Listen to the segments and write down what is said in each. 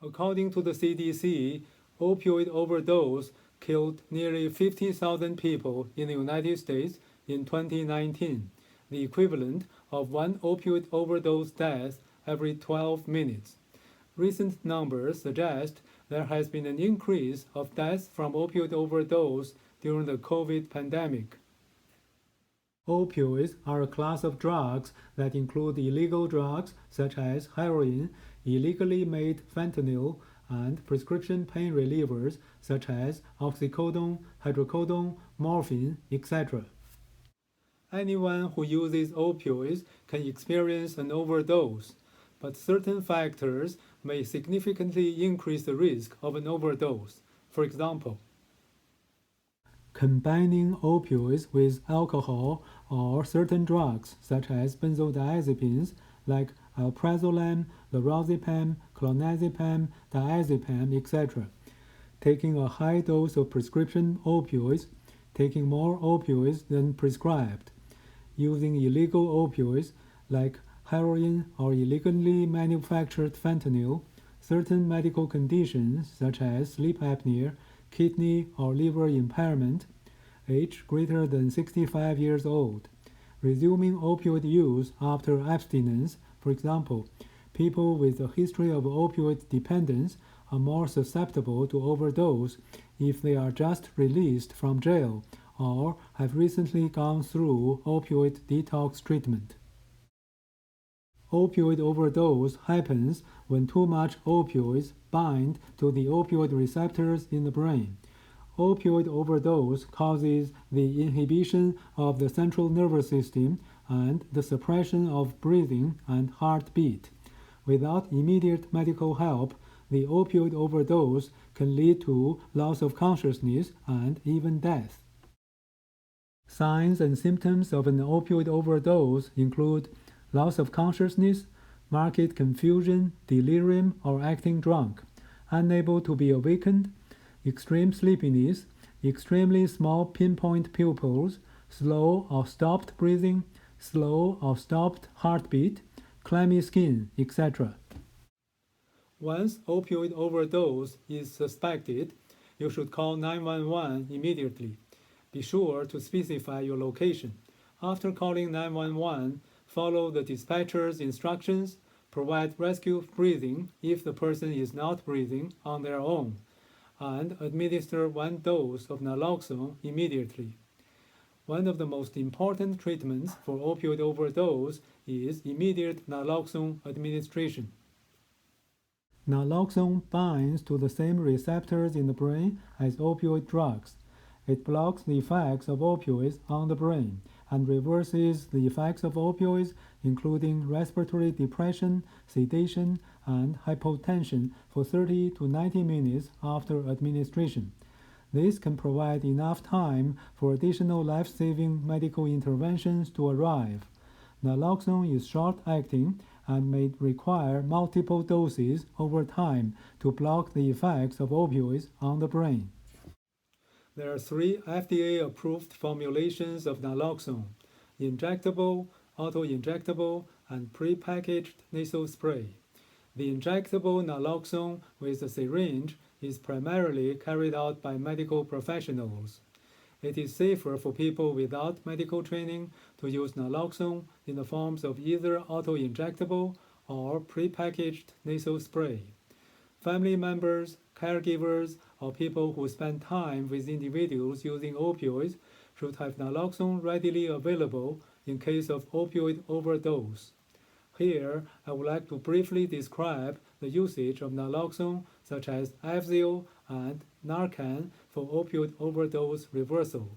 According to the CDC, opioid overdose killed nearly 50,000 people in the United States in 2019, the equivalent of one opioid overdose death every 12 minutes. Recent numbers suggest there has been an increase of deaths from opioid overdose during the COVID pandemic. Opioids are a class of drugs that include illegal drugs such as heroin, illegally made fentanyl, and prescription pain relievers such as oxycodone, hydrocodone, morphine, etc. Anyone who uses opioids can experience an overdose, but certain factors may significantly increase the risk of an overdose. For example, combining opioids with alcohol or certain drugs such as benzodiazepines like alprazolam, lorazepam, clonazepam, diazepam, etc. Taking a high dose of prescription opioids, taking more opioids than prescribed, using illegal opioids like heroin or illegally manufactured fentanyl, certain medical conditions such as sleep apnea, kidney or liver impairment, age greater than 65 years old, resuming opioid use after abstinence. For example, people with a history of opioid dependence are more susceptible to overdose if they are just released from jail or have recently gone through opioid detox treatment. Opioid overdose happens when too much opioids bind to the opioid receptors in the brain. Opioid overdose causes the inhibition of the central nervous system and the suppression of breathing and heartbeat. Without immediate medical help, the opioid overdose can lead to loss of consciousness and even death. Signs and symptoms of an opioid overdose include loss of consciousness, marked confusion, delirium or acting drunk, unable to be awakened, extreme sleepiness, extremely small pinpoint pupils, slow or stopped breathing, slow or stopped heartbeat, clammy skin, etc. Once opioid overdose is suspected, you should call 911 immediately. Be sure to specify your location. After calling 911, follow the dispatcher's instructions, provide rescue breathing if the person is not breathing on their own, and administer one dose of naloxone immediately. One of the most important treatments for opioid overdose is immediate naloxone administration. Naloxone binds to the same receptors in the brain as opioid drugs. It blocks the effects of opioids on the brain and reverses the effects of opioids, including respiratory depression, sedation, and hypotension for 30 to 90 minutes after administration. This can provide enough time for additional life-saving medical interventions to arrive. Naloxone is short-acting and may require multiple doses over time to block the effects of opioids on the brain. There are 3 FDA-approved formulations of naloxone: injectable, auto-injectable, and prepackaged nasal spray. The injectable naloxone with a syringe is primarily carried out by medical professionals. It is safer for people without medical training to use naloxone in the forms of either auto-injectable or prepackaged nasal spray. Family members, caregivers, or people who spend time with individuals using opioids should have naloxone readily available in case of opioid overdose. Here, I would like to briefly describe the usage of naloxone, such as Avzio and Narcan, for opioid overdose reversal.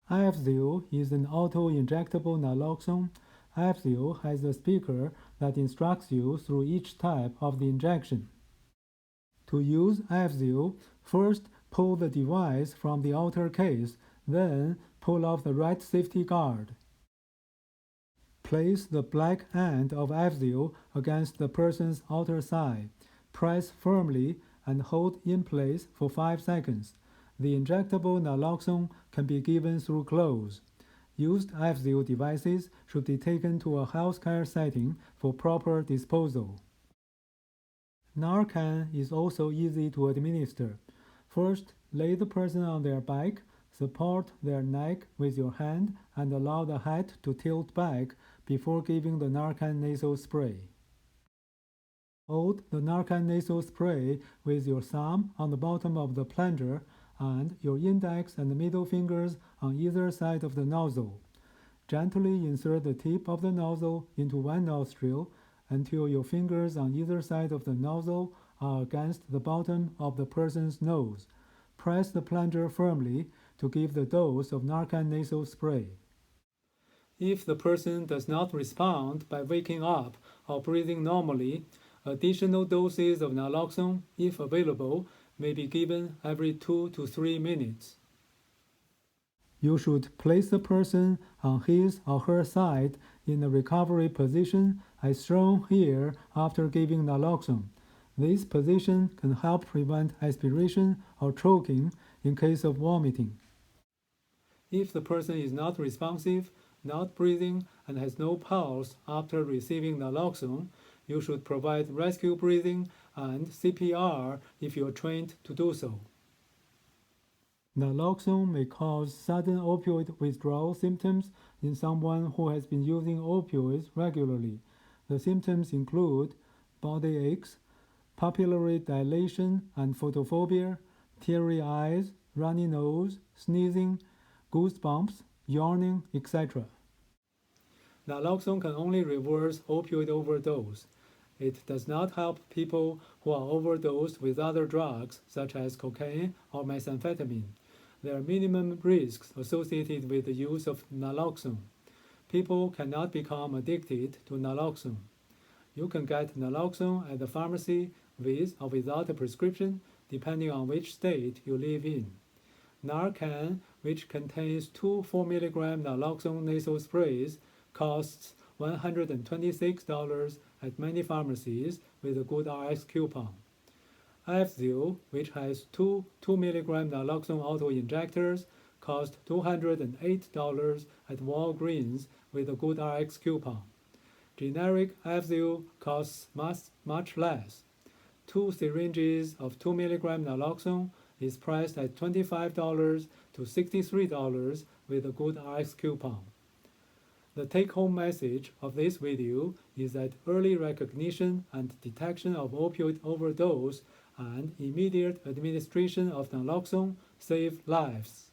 Avzio is an auto-injectable naloxone. Avzio has a speaker that instructs you through each type of the injection. To use Avzio, first pull the device from the outer case, then pull off the right safety guard. Place the black end of Avzio against the person's outer thigh. Press firmly and hold in place for 5 seconds. The injectable naloxone can be given through clothes. Used Avzio devices should be taken to a healthcare setting for proper disposal. Narcan is also easy to administer. First, lay the person on their back, support their neck with your hand, and allow the head to tilt back before giving the Narcan nasal spray. Hold the Narcan nasal spray with your thumb on the bottom of the plunger and your index and middle fingers on either side of the nozzle. Gently insert the tip of the nozzle into one nostril until your fingers on either side of the nozzle are against the bottom of the person's nose. Press the plunger firmly to give the dose of Narcan nasal spray. If the person does not respond by waking up or breathing normally, additional doses of naloxone, if available, may be given every 2 to 3 minutes. You should place the person on his or her side in a recovery position as shown here after giving naloxone. This position can help prevent aspiration or choking in case of vomiting. If the person is not responsive, not breathing, and has no pulse after receiving naloxone, you should provide rescue breathing and CPR if you are trained to do so. Naloxone may cause sudden opioid withdrawal symptoms in someone who has been using opioids regularly. The symptoms include body aches, pupillary dilation and photophobia, teary eyes, runny nose, sneezing, goosebumps, yawning, etc. Naloxone can only reverse opioid overdose. It does not help people who are overdosed with other drugs such as cocaine or methamphetamine. There are minimum risks associated with the use of naloxone. People cannot become addicted to naloxone. You can get naloxone at the pharmacy with or without a prescription, depending on which state you live in. Narcan, which contains 2 4 mg naloxone nasal sprays, costs $126 at many pharmacies with a good RX coupon. Avzil, which has 2 2 mg naloxone auto-injectors, cost $208 at Walgreens with a good RX coupon. Generic Avzil costs much less. 2 syringes of 2 mg naloxone is priced at $25 to $63 with a good RX coupon. The take-home message of this video is that early recognition and detection of opioid overdose and immediate administration of naloxone save lives.